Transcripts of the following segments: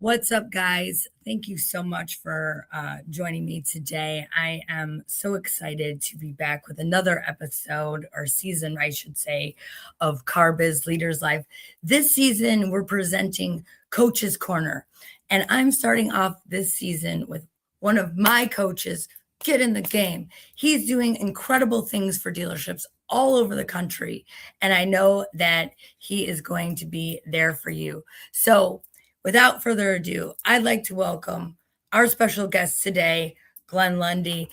What's up, guys? Thank you so much for joining me today. I am so excited to be back with another episode or season, I should say, of CarBiz Leaders Live. This season, we're presenting Coach's Corner, and I'm starting off this season with one of my coaches. Get in the game. He's doing incredible things for dealerships all over the country, and I know that he is going to be there for you. So, without further ado, I'd like to welcome our special guest today, Glenn Lundy.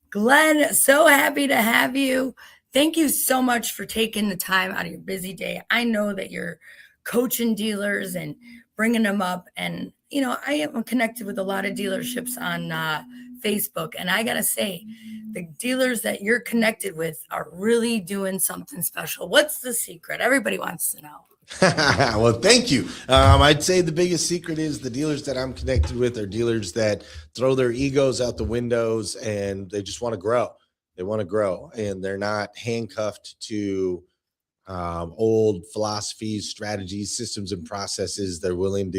Glenn, so happy to have you. Thank you so much for taking the time out of your busy day. I know that you're coaching dealers and bringing them up. And, you know, I am connected with a lot of dealerships on Facebook. And I got to say, the dealers that you're connected with are really doing something special. What's the secret? Everybody wants to know. Well, thank you. I'd say the biggest secret is the dealers that I'm connected with are dealers that throw their egos out the windows and they just want to grow. They want to grow, and they're not handcuffed to old philosophies, strategies, systems, and processes. They're willing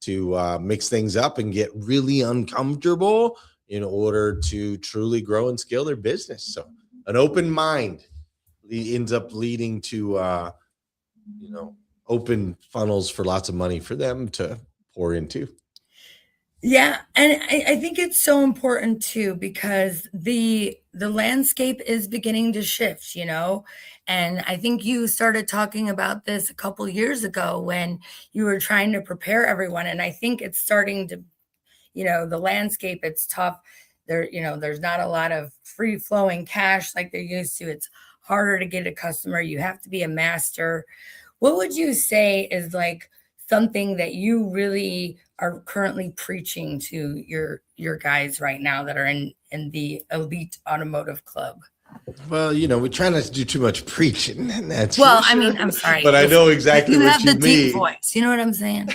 to mix things up and get really uncomfortable in order to truly grow and scale their business. So an open mind ends up leading to open funnels for lots of money for them to pour into. Yeah. And I think it's so important too, because the landscape is beginning to shift, and I think you started talking about this a couple years ago when you were trying to prepare everyone. And I think it's starting to, the landscape, it's tough. There's not a lot of free flowing cash like there used to. It's harder to get a customer. You have to be a master. What would you say is like something that you really are currently preaching to your guys right now that are in the elite automotive club? Well, we try not to do too much preaching. And that's I mean, I'm sorry, but I know exactly what you mean. You have the deep voice. You know what I'm saying?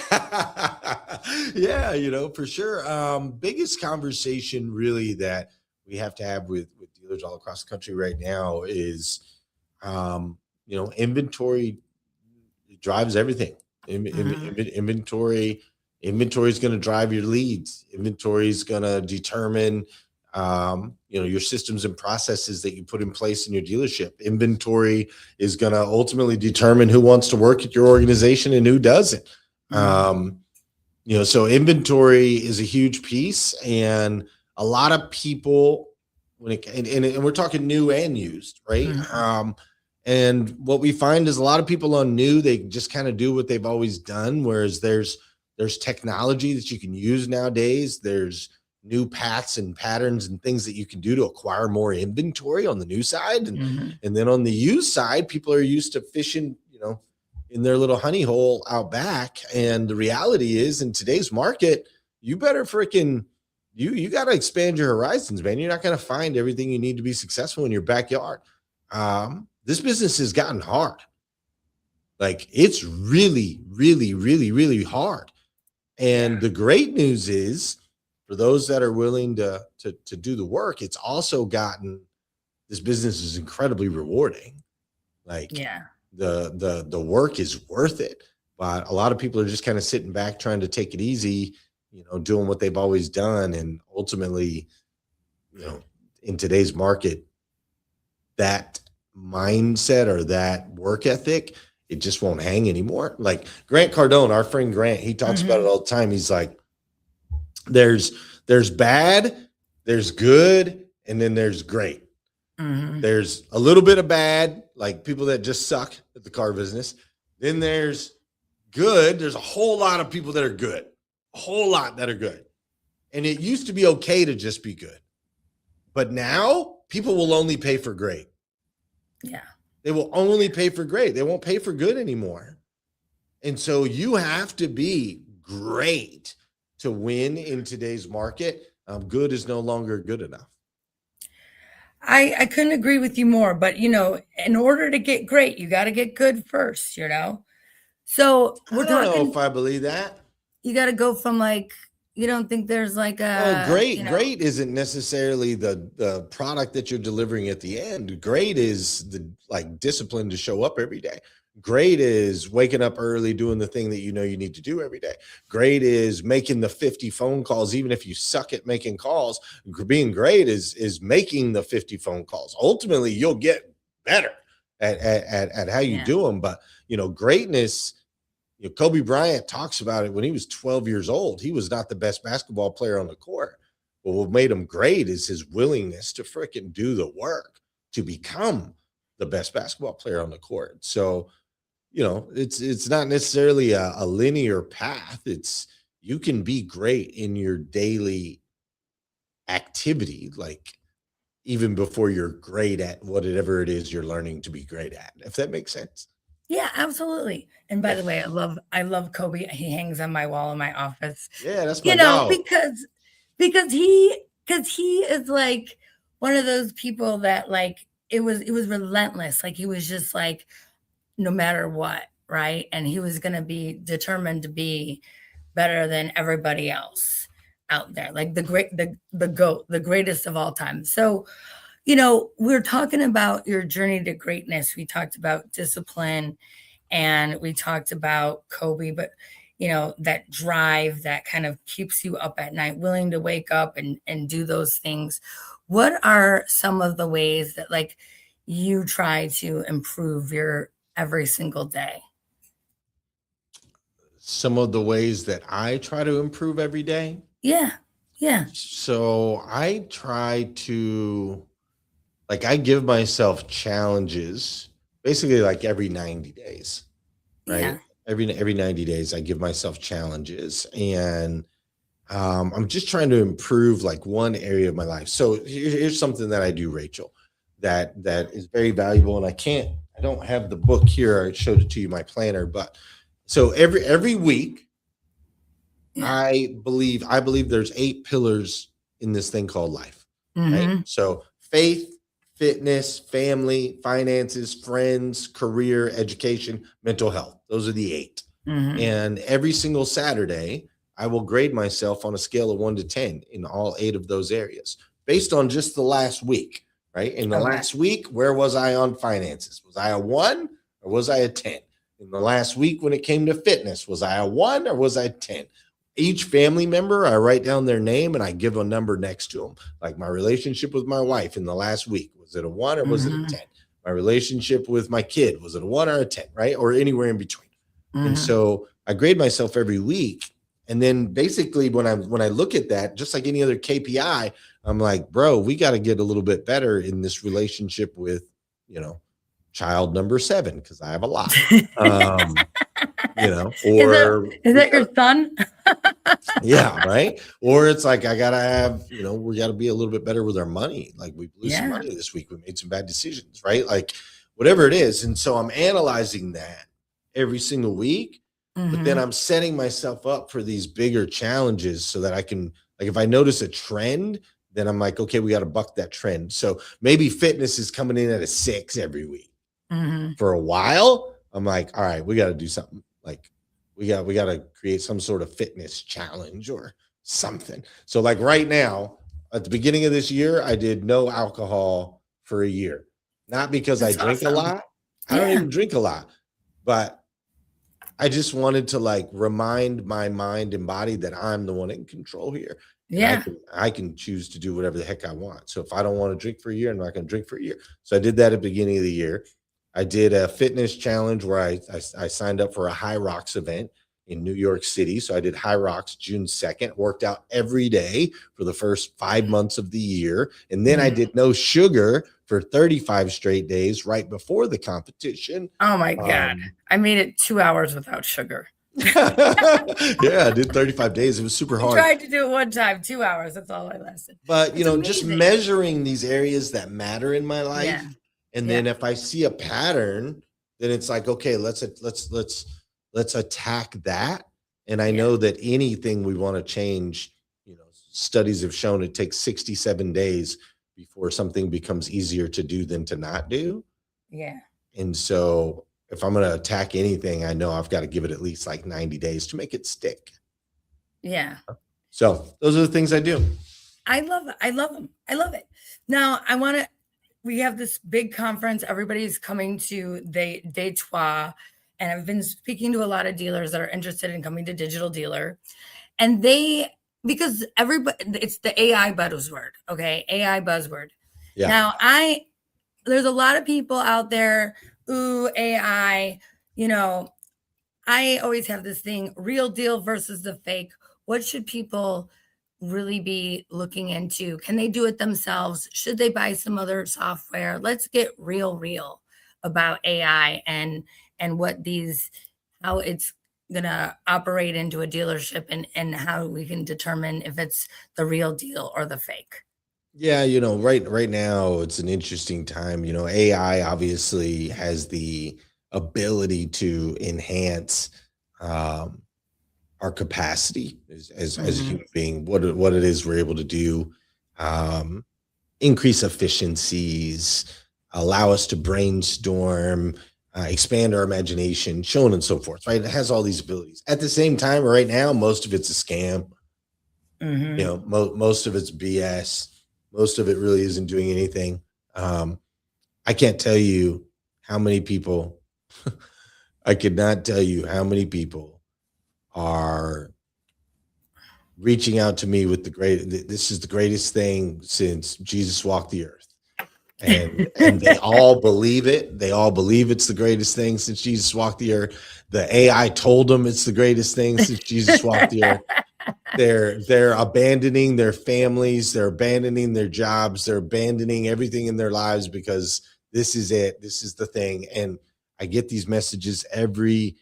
Yeah, for sure. Biggest conversation really that we have to have with dealers all across the country right now is, inventory drives everything. Inventory is going to drive your leads. Inventory is going to determine, your systems and processes that you put in place in your dealership. Inventory is going to ultimately determine who wants to work at your organization and who doesn't. So inventory is a huge piece, and a lot of people, and we're talking new and used, right? Mm-hmm. And what we find is a lot of people on new, they just kind of do what they've always done. Whereas there's technology that you can use nowadays. There's new paths and patterns and things that you can do to acquire more inventory on the new side. And then on the used side, people are used to fishing, in their little honey hole out back. And the reality is, in today's market, you better freaking, you got to expand your horizons, man. You're not going to find everything you need to be successful in your backyard. This business has gotten hard. Like, it's really, really, really, really hard. And the great news is, for those that are willing to do the work, it's also gotten, this business is incredibly rewarding. Like, the work is worth it. But a lot of people are just kind of sitting back, trying to take it easy, doing what they've always done. And ultimately, in today's market, that mindset or that work ethic, it just won't hang anymore. Like Grant Cardone, our friend Grant, he talks about it all the time. He's like, there's bad, there's good, and then there's great. There's a little bit of bad, like people that just suck at the car business. Then there's good. There's a whole lot of people that are good, a whole lot that are good. And it used to be okay to just be good. But now people will only pay for great. Yeah. They will only pay for great. They won't pay for good anymore. And so you have to be great to win in today's market. Good is no longer good enough. I couldn't agree with you more, but in order to get great, you got to get good first, So I don't know if I believe that. You got to go from you don't think there's great isn't necessarily the product that you're delivering at the end. Great is the discipline to show up every day. Great is waking up early, doing the thing that you know you need to do every day. Great is making the 50 phone calls, even if you suck at making calls. Being great is making the 50 phone calls. Ultimately, you'll get better at how you Yeah. do them. But greatness, Kobe Bryant talks about it when he was 12 years old. He was not the best basketball player on the court. But what made him great is his willingness to freaking do the work to become the best basketball player on the court. So, it's not necessarily a linear path. It's you can be great in your daily activity, like even before you're great at whatever it is you're learning to be great at, if that makes sense. Yeah, absolutely. And by Yeah. the way, I love Kobe. He hangs on my wall in my office. Yeah, that's my You know, dog. because he is like one of those people that like it was relentless. Like he was just like no matter what, right? And he was going to be determined to be better than everybody else out there. Like the goat, the greatest of all time. So, we're talking about your journey to greatness. We talked about discipline and we talked about Kobe, but that drive that kind of keeps you up at night, willing to wake up and do those things. What are some of the ways that like you try to improve your every single day? Some of the ways that I try to improve every day. Yeah. Yeah. So I try to, like, I give myself challenges basically like every 90 days, right? Yeah. Every 90 days, I give myself challenges, and I'm just trying to improve like one area of my life. So here's something that I do, Rachel, that is very valuable. And I don't have the book here. I showed it to you, my planner, but so every week, Yeah. I believe there's 8 pillars in this thing called life, right? Mm-hmm. So faith, fitness, family, finances, friends, career, education, mental health. Those are the 8. Mm-hmm. And every single Saturday, I will grade myself on a scale of 1 to 10 in all 8 of those areas based on just the last week, right? In the Okay. last week, where was I on finances? Was I a 1 or was I a 10? In the last week, when it came to fitness, was I a 1 or was I a 10? Each family member, I write down their name and I give a number next to them. Like my relationship with my wife in the last week, was it a 1 or was it a Mm-hmm. 10? My relationship with my kid, was it a 1 or a 10, right? Or anywhere in between. And Mm-hmm. so I grade myself every week. And then basically when I look at that, just like any other KPI, I'm like, bro, we got to get a little bit better in this relationship with, child number 7, because I have a lot. Or is that your son? yeah, right. Or it's like I gotta have, we gotta be a little bit better with our money. Like we blew some Yeah. money this week. We made some bad decisions, right? Like whatever it is. And so I'm analyzing that every single week, but then Mm-hmm. I'm setting myself up for these bigger challenges so that I can, like, if I notice a trend, then I'm like, okay, we got to buck that trend. So maybe fitness is coming in at a 6 every week. Mm-hmm. For a while, I'm like, all right, we got to do something. Like we got to create some sort of fitness challenge or something. So like right now, at the beginning of this year, I did no alcohol for a year. Not because That's I drink a awesome. lot. I don't Yeah. even drink a lot, but I just wanted to like remind my mind and body that I'm the one in control here. And Yeah. I can choose to do whatever the heck I want. So if I don't want to drink for a year, I'm not going to drink for a year. So I did that at the beginning of the year. I did a fitness challenge where I signed up for a High Rocks event in New York City. So I did High Rocks June 2nd, worked out every day for the first 5 months of the year. And then I did no sugar for 35 straight days right before the competition. Oh my God. I made it 2 hours without sugar. Yeah, I did 35 days. It was super I hard. tried to do it one time, 2 hours. That's all I lasted. But, It's just amazing. measuring these areas that matter in my life. Yeah. And then if I see a pattern, then it's like, okay, let's attack that. And I know that anything we want to change, studies have shown it takes 67 days before something becomes easier to do than to not do. Yeah. And so if I'm going to attack anything, I know I've got to give it at least like 90 days to make it stick. Yeah. So those are the things I do. I love it. I love them. I love it. Now I want to we have this big conference. Everybody's coming to Day Trois, and I've been speaking to a lot of dealers that are interested in coming to Digital Dealer, and because everybody, it's the AI buzzword, okay? AI buzzword. Yeah. Now, there's a lot of people out there, ooh, AI, I always have this thing, real deal versus the fake. What should people really be looking into? Can they do it themselves? Should they buy some other software? Let's get real about AI and how it's gonna operate into a dealership and how we can determine if it's the real deal or the fake. Yeah, right now it's an interesting time. AI obviously has the ability to enhance um, our capacity as a human being, what it is we're able to do, um, increase efficiencies, allow us to brainstorm, expand our imagination, so on and so forth, right? It has all these abilities. At the same time, right now, most of it's a scam. Most of it's BS. Most of it really isn't doing anything. I can't tell you how many people, I could not tell you how many people are reaching out to me with this is the greatest thing since Jesus walked the earth. And they all believe it. They all believe it's the greatest thing since Jesus walked the earth. The AI told them it's the greatest thing since Jesus walked the earth. They're abandoning their families, they're abandoning their jobs, they're abandoning everything in their lives because this is it. This is the thing. And I get these messages every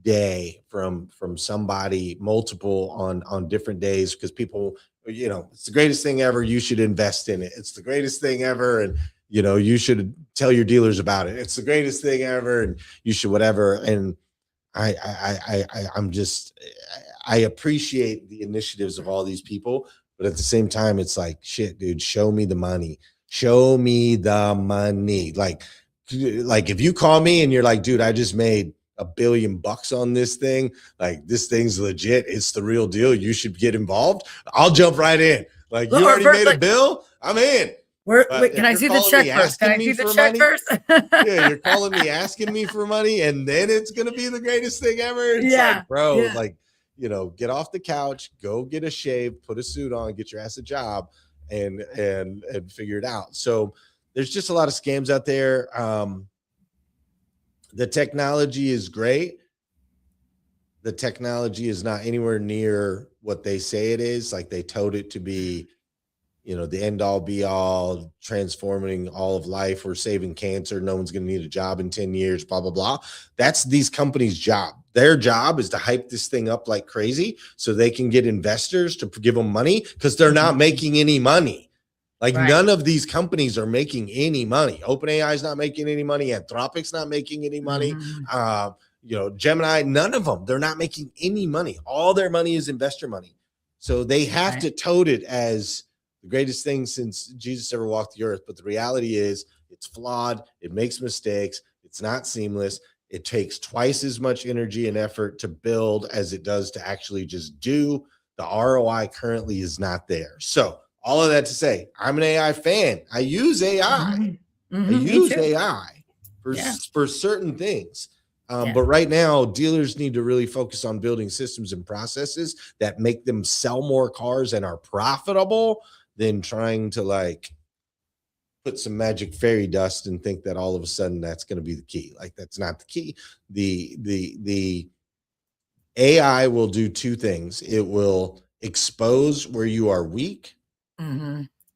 day from somebody, multiple on different days, because people, it's the greatest thing ever. You should invest in it. It's the greatest thing ever. And you should tell your dealers about it. It's the greatest thing ever. And you should whatever. And I appreciate the initiatives of all these people, but at the same time, it's like, shit, dude, show me the money. Show me the money. Like if you call me and you're like, dude, I just made $1 billion on this thing. Like, this thing's legit. It's the real deal. You should get involved. I'll jump right in. Like, you already made a bill? I'm in. Wait, can I see the check first? Can I see the check first? Yeah, you're calling me asking me for money, and then it's gonna be the greatest thing ever. It's like, bro, like, get off the couch, go get a shave, put a suit on, get your ass a job, and figure it out. So there's just a lot of scams out there. The technology is great. The technology is not anywhere near what they say it is. Like, they told it to be, the end all be all, transforming all of life. We're saving cancer. No one's going to need a job in 10 years, blah, blah, blah. That's these companies' job. Their job is to hype this thing up like crazy so they can get investors to give them money, because they're not making any money. Like, none of these companies are making any money. OpenAI is not making any money. Anthropic's not making any money. Gemini, none of them. They're not making any money. All their money is investor money. So they have to tote it as the greatest thing since Jesus ever walked the earth. But the reality is, it's flawed. It makes mistakes. It's not seamless. It takes twice as much energy and effort to build as it does to actually just do. The ROI currently is not there. So all of that to say, I'm an AI fan. I use AI. I use AI for certain things. But right now, dealers need to really focus on building systems and processes that make them sell more cars and are profitable, than trying to put some magic fairy dust and think that all of a sudden that's going to be the key. Like, that's not the key. The AI will do two things. It will expose where you are weak.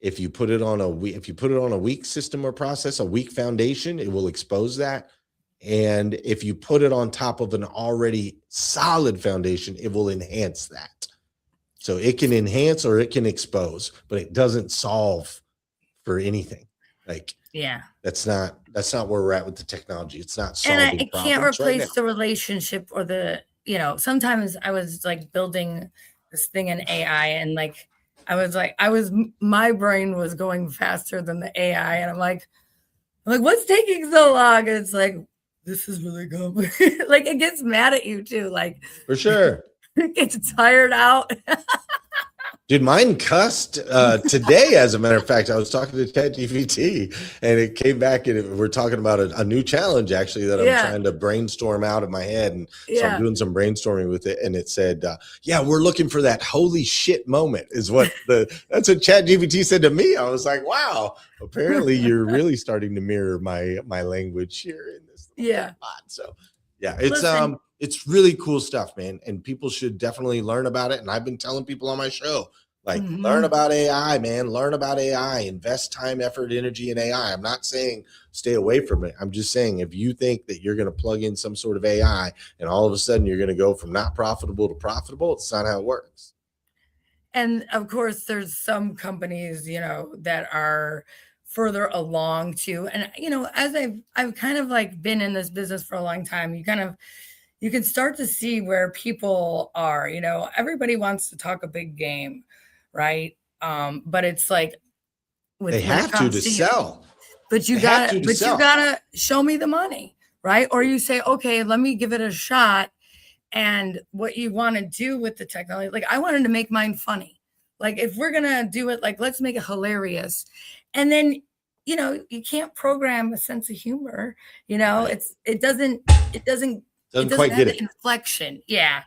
If you put it on a weak system or process, a weak foundation, it will expose that. And if you put it on top of an already solid foundation, it will enhance that. So it can enhance or it can expose, but it doesn't solve for anything. That's not where we're at with the technology. It's not solving and it can't replace the relationship or sometimes I was building this thing in AI, and my brain was going faster than the AI, and I'm like, what's taking so long? And it's like, this is really good. It gets mad at you too. For sure. It gets tired out. Dude, mine cussed today. As a matter of fact, I was talking to ChatGPT, and it came back, and we're talking about a new challenge actually that I'm trying to brainstorm out of my head, and so I'm doing some brainstorming with it. And it said, "Yeah, we're looking for that holy shit moment." That's what ChatGPT said to me. I was like, "Wow, apparently you're really starting to mirror my language here in this pod." So, yeah, it's really cool stuff, man. And people should definitely learn about it. And I've been telling people on my show, like, learn about AI, man. Learn about AI. Invest time, effort, energy in AI. I'm not saying stay away from it. I'm just saying if you think that you're going to plug in some sort of AI and all of a sudden you're going to go from not profitable to profitable, it's not how it works. And of course, there's some companies, that are further along too. And as I've kind of like been in this business for a long time, you can start to see where people are. Everybody wants to talk a big game, right? But it's like they have to sell. But you gotta show me the money, right? Or you say, okay, let me give it a shot. And what you want to do with the technology, like I wanted to make mine funny. Like if we're gonna do it, like let's make it hilarious. And then you can't program a sense of humor. It doesn't quite get it. Inflection. Yeah.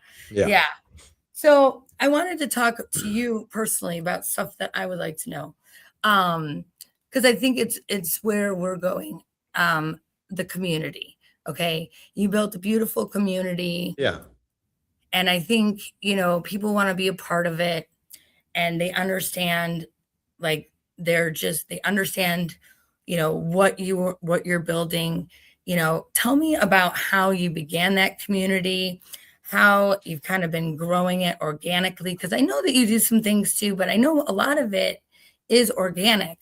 So I wanted to talk to you personally about stuff that I would like to know. Because I think it's where we're going. The community. Okay. You built a beautiful community. Yeah. And I think, people want to be a part of it, and they understand, like they understand, what you're building. Tell me about how you began that community, how you've kind of been growing it organically. Because I know that you do some things too, but I know a lot of it is organic,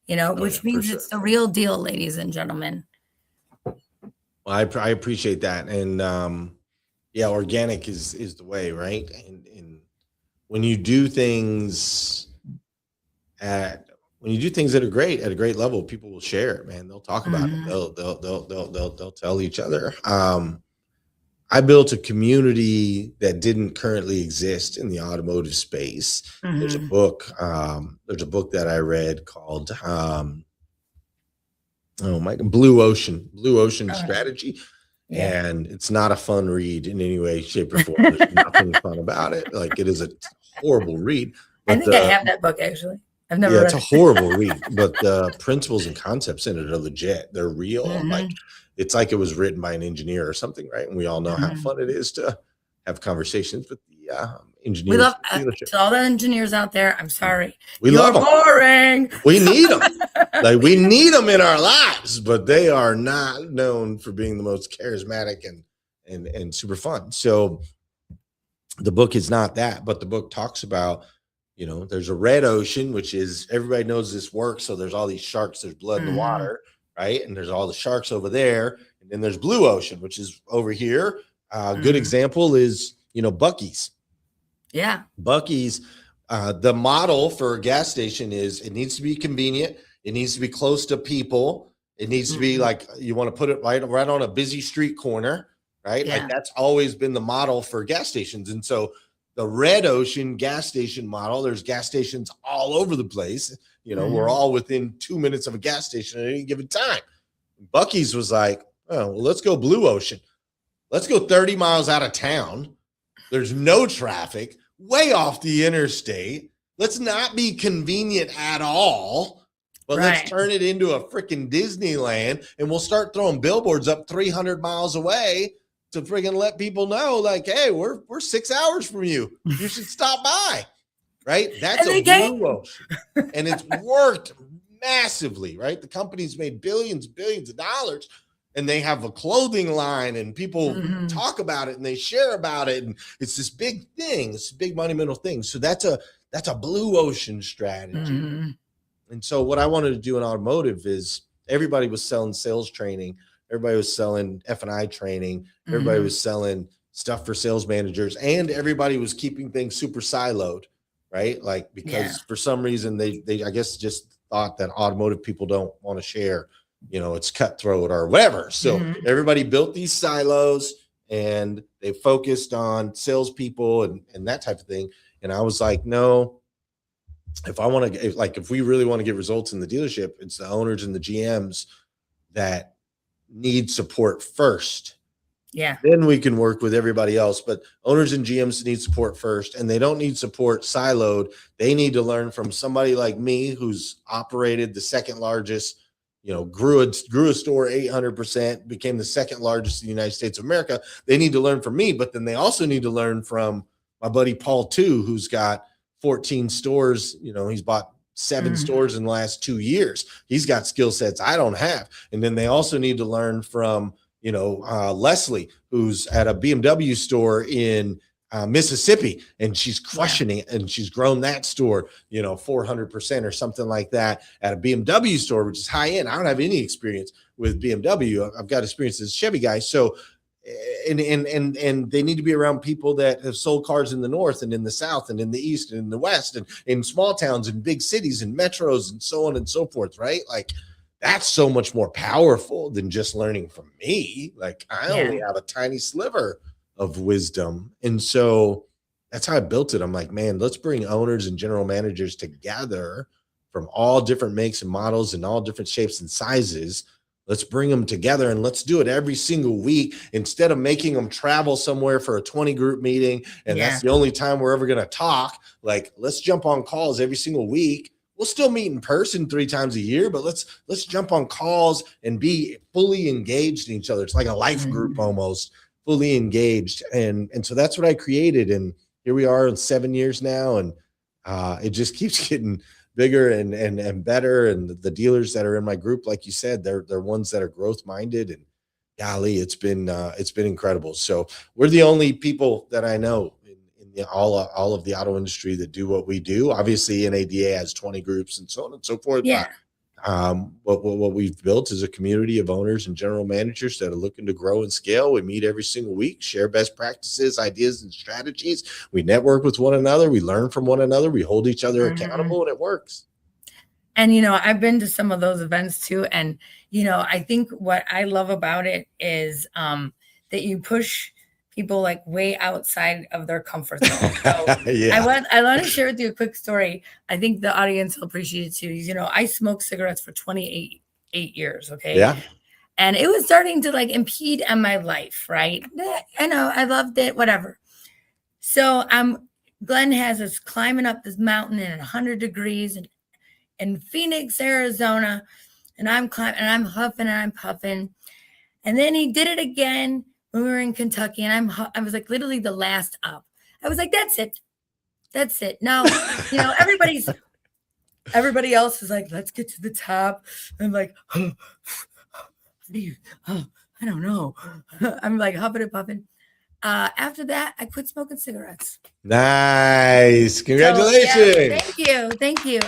which means it's the real deal, ladies and gentlemen. Well, I appreciate that. And organic is the way, right? And when you do things at a great level, people will share it, man. They'll talk about it. They'll tell each other. I built a community that didn't currently exist in the automotive space. There's a book that I read called Blue Ocean Strategy. Yeah. And it's not a fun read in any way, shape, or form. There's nothing fun about it. Like, it is a horrible read. But I think I have that book, actually. I've never read it. It's a horrible read, but the principles and concepts in it are legit. They're real. Like, it's like it was written by an engineer or something, right? And we all know how fun it is to have conversations with the engineers. We love to all the engineers out there. I'm sorry. We love them. Boring. We need them. Like, we need them in our lives, but they are not known for being the most charismatic and super fun. So the book is not that, but the book talks about, there's a red ocean, which is, everybody knows this works. So there's all these sharks, there's blood in the water, right? And there's all the sharks over there. And then there's blue ocean, which is over here. Good example is, Buc-ee's. Yeah. Buc-ee's, the model for a gas station is it needs to be convenient. It needs to be close to people. It needs to be like, you want to put it right on a busy street corner, right? Yeah. Like, that's always been the model for gas stations. And so the red ocean gas station model, there's gas stations all over the place. We're all within 2 minutes of a gas station at any given time. Buc-ee's was like, oh, well, let's go blue ocean. Let's go 30 miles out of town. There's no traffic, way off the interstate. Let's not be convenient at all, but let's turn it into a freaking Disneyland, and we'll start throwing billboards up 300 miles away to freaking let people know, like, hey, we're 6 hours from you. You should stop by, right? That's a blue ocean, and it's worked massively, right? The company's made billions of dollars, and they have a clothing line, and people talk about it, and they share about it, and it's this big thing. It's a big monumental thing. So that's a blue ocean strategy. And so what I wanted to do in automotive is, everybody was selling sales training. Everybody was selling F&I training. Everybody was selling stuff for sales managers, and everybody was keeping things super siloed, right? Like, because for some reason they I guess just thought that automotive people don't want to share, it's cutthroat or whatever. So everybody built these silos, and they focused on salespeople and that type of thing. And I was like, no, if we really want to get results in the dealership, it's the owners and the GMs that need support first. Yeah. Then we can work with everybody else. But owners and GMs need support first, and they don't need support siloed. They need to learn from somebody like me who's operated the second largest, grew a store 800%, became the second largest in the United States of America. They need to learn from me, but then they also need to learn from my buddy Paul too, who's got 14 stores. He's bought 7 stores in the last 2 years. He's got skill sets I don't have. And then they also need to learn from Leslie, who's at a BMW store in Mississippi, and she's crushing it, and she's grown that store, 400% or something like that at a BMW store, which is high end. I don't have any experience with BMW. I've got experience as a Chevy guy. So, and they need to be around people that have sold cars in the North and in the South and in the East and in the West and in small towns and big cities and metros and so on and so forth. Right. Like, that's so much more powerful than just learning from me. Like, I only have a tiny sliver of wisdom. And so that's how I built it. I'm like, man, let's bring owners and general managers together from all different makes and models and all different shapes and sizes. Let's bring them together, and let's do it every single week instead of making them travel somewhere for a 20 group meeting. And that's the only time we're ever going to talk. Like, let's jump on calls every single week. We'll still meet in person 3 times a year, but let's jump on calls and be fully engaged in each other. It's like a life group almost, fully engaged. And so that's what I created. And here we are in 7 years now. And it just keeps getting bigger and better. And the dealers that are in my group, like you said, they're ones that are growth minded, and golly, it's been incredible. So we're the only people that I know in all of the auto industry that do what we do. Obviously, NADA has 20 groups and so on and so forth. Yeah. But what we've built is a community of owners and general managers that are looking to grow and scale. We meet every single week, share best practices, ideas, and strategies. We network with one another. We learn from one another. We hold each other accountable, and it works. And, I've been to some of those events too. And, I think what I love about it is that you push people like way outside of their comfort zone. So I want to share with you a quick story. I think the audience will appreciate it too. I smoked cigarettes for 28 years. Okay. Yeah. And it was starting to like impede on my life. Right. I know, I loved it, whatever. So Glenn has us climbing up this mountain in 100 degrees in Phoenix, Arizona. And I'm climbing and I'm huffing and I'm puffing. And then he did it again when we were in Kentucky, and I was like literally the last up. I was like, that's it. Now, everybody else is like, let's get to the top. I'm like, I don't know. I'm like huffing and puffing. After that, I quit smoking cigarettes. Nice. Congratulations. So, thank you.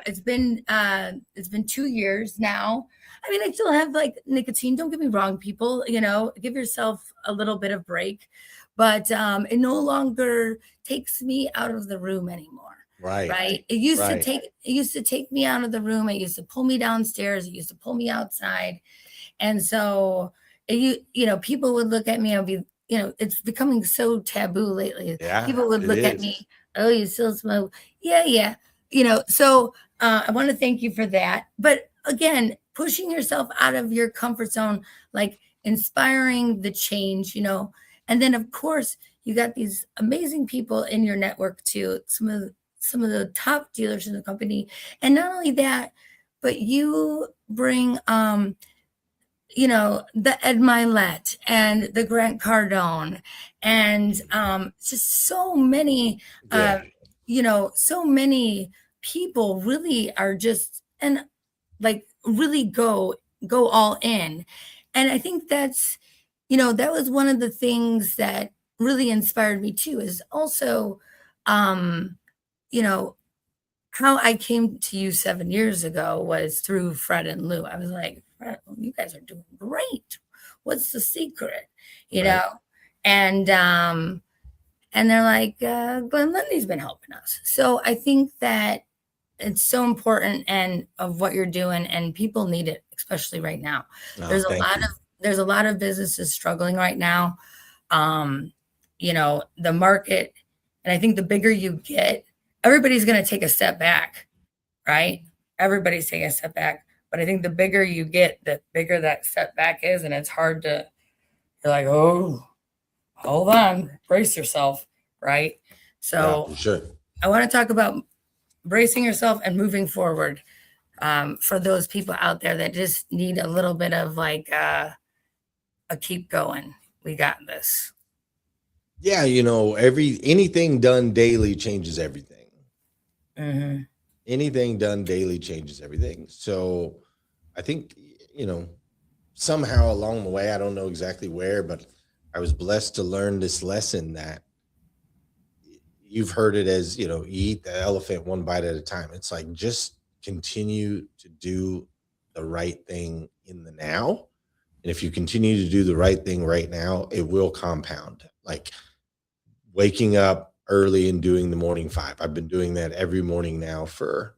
It's been 2 years now. I mean, I still have like nicotine. Don't get me wrong, people, give yourself a little bit of break, but it no longer takes me out of the room anymore. Right. It used to take me out of the room. It used to pull me downstairs. It used to pull me outside. And so people would look at me and be, it's becoming so taboo lately. Yeah, people would look at me. Oh, you still smoke? Yeah. So I want to thank you for that. But again, pushing yourself out of your comfort zone, like inspiring the change, and then of course you got these amazing people in your network too, some of the top dealers in the company. And not only that, but you bring, the Ed Milet and the Grant Cardone and just so many, so many people really are just, and like really go all in. And I think that's, that was one of the things that really inspired me too, is also, how I came to you 7 years ago was through Fred and Lou. I was like, Fred, you guys are doing great. What's the secret? And they're like, Glenn Lundy's been helping us. So I think that it's so important and of what you're doing, and people need it, especially right now. There's a lot of businesses struggling right now. The market, and I think the bigger you get, everybody's going to take a step back, right? Everybody's taking a step back. But I think the bigger you get, the bigger that step back is. And it's hard to, you're like, oh, hold on, brace yourself, right? So Yeah, for sure. I want to talk about bracing yourself and moving forward, for those people out there that just need a little bit of like a keep going. We got this. Yeah, anything done daily changes everything. Mm-hmm. Anything done daily changes everything. So I think, somehow along the way, I don't know exactly where, but I was blessed to learn this lesson that you've heard it as, you eat the elephant one bite at a time. It's like, just continue to do the right thing in the now. And if you continue to do the right thing right now, it will compound. Like waking up early and doing the morning 5. I've been doing that every morning now for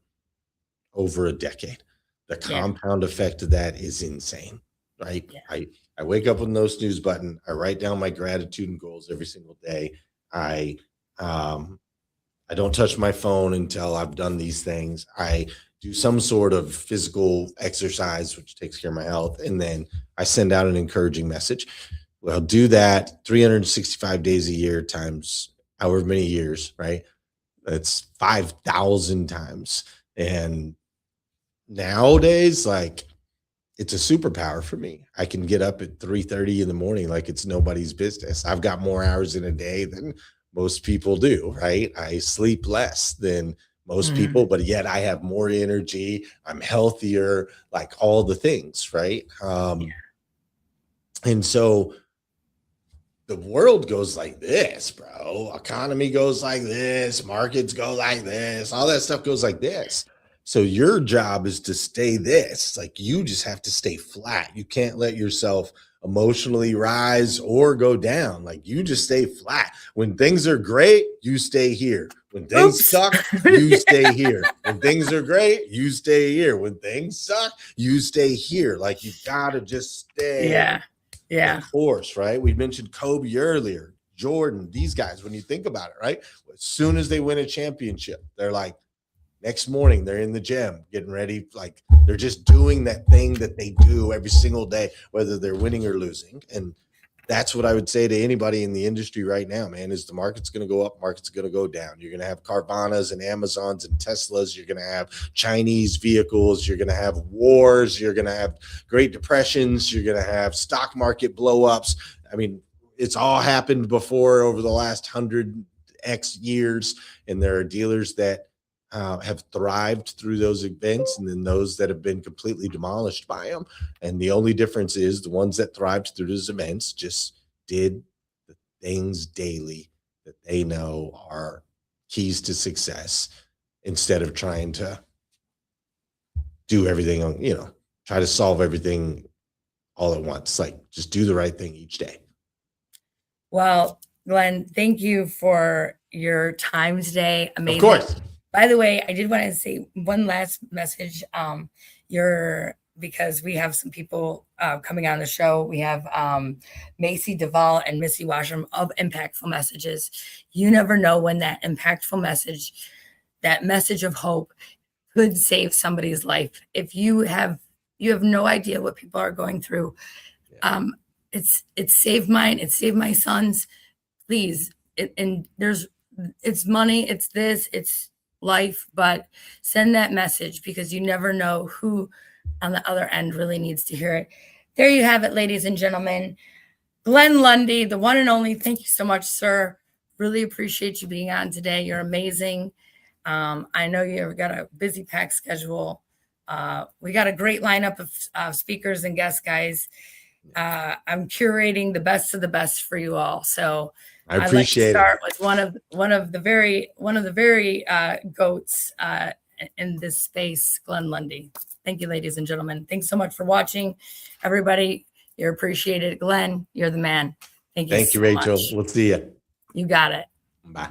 over a decade. The compound effect of that is insane, right? Yeah. I wake up with no snooze button. I write down my gratitude and goals every single day. I don't touch my phone until I've done these things. I do some sort of physical exercise, which takes care of my health. And then I send out an encouraging message. Well, do that 365 days a year times however many years, right? That's 5,000 times. And nowadays, like, it's a superpower for me. I can get up at 3:30 in the morning like it's nobody's business. I've got more hours in a day than most people do, right? I sleep less than most people, but yet I have more energy. I'm healthier, like all the things, right? And so the world goes like this, bro. Economy goes like this. Markets go like this. All that stuff goes like this. So your job is to stay this. Like, you just have to stay flat. You can't let yourself emotionally rise or go down. Like, you just stay flat. When things are great, you stay here. When things suck, you stay here. When things are great, you stay here. When things suck, you stay here. Like, you gotta just stay. Yeah. Of course, right? We mentioned Kobe earlier, Jordan, these guys, when you think about it, right? As soon as they win a championship, they're like, next morning, they're in the gym getting ready. Like, they're just doing that thing that they do every single day, whether they're winning or losing. And that's what I would say to anybody in the industry right now, man, is the market's going to go up, market's going to go down. You're going to have Carvanas and Amazons and Teslas. You're going to have Chinese vehicles. You're going to have wars. You're going to have Great Depressions. You're going to have stock market blow-ups. I mean, it's all happened before over the last 100x years. And there are dealers that have thrived through those events, and then those that have been completely demolished by them. And the only difference is the ones that thrived through those events just did the things daily that they know are keys to success, instead of trying to do everything on, try to solve everything all at once. Like, just do the right thing each day. Well, Glenn, thank you for your time today. Amazing. Of course. By the way, I did want to say one last message. Because we have some people coming on the show. We have Macy Duvall and Missy Washam of Impactful Messages. You never know when that impactful message, that message of hope, could save somebody's life. If you have no idea what people are going through. It's saved mine. It's saved my son's. Please, it's money. It's this. It's life, but send that message, because you never know who on the other end really needs to hear it. There you have it, ladies and gentlemen. Glenn Lundy, the one and only. Thank you so much, sir. Really appreciate you being on today. You're amazing. I know you've got a busy packed schedule. We got a great lineup of speakers and guests, guys. I'm curating the best of the best for you all. So I appreciate it. I'd like to start with one of the very goats in this space, Glenn Lundy. Thank you, ladies and gentlemen. Thanks so much for watching, everybody. You're appreciated. Glenn, you're the man. Thank you. Thank you, Rachel. We'll see you. You got it. Bye.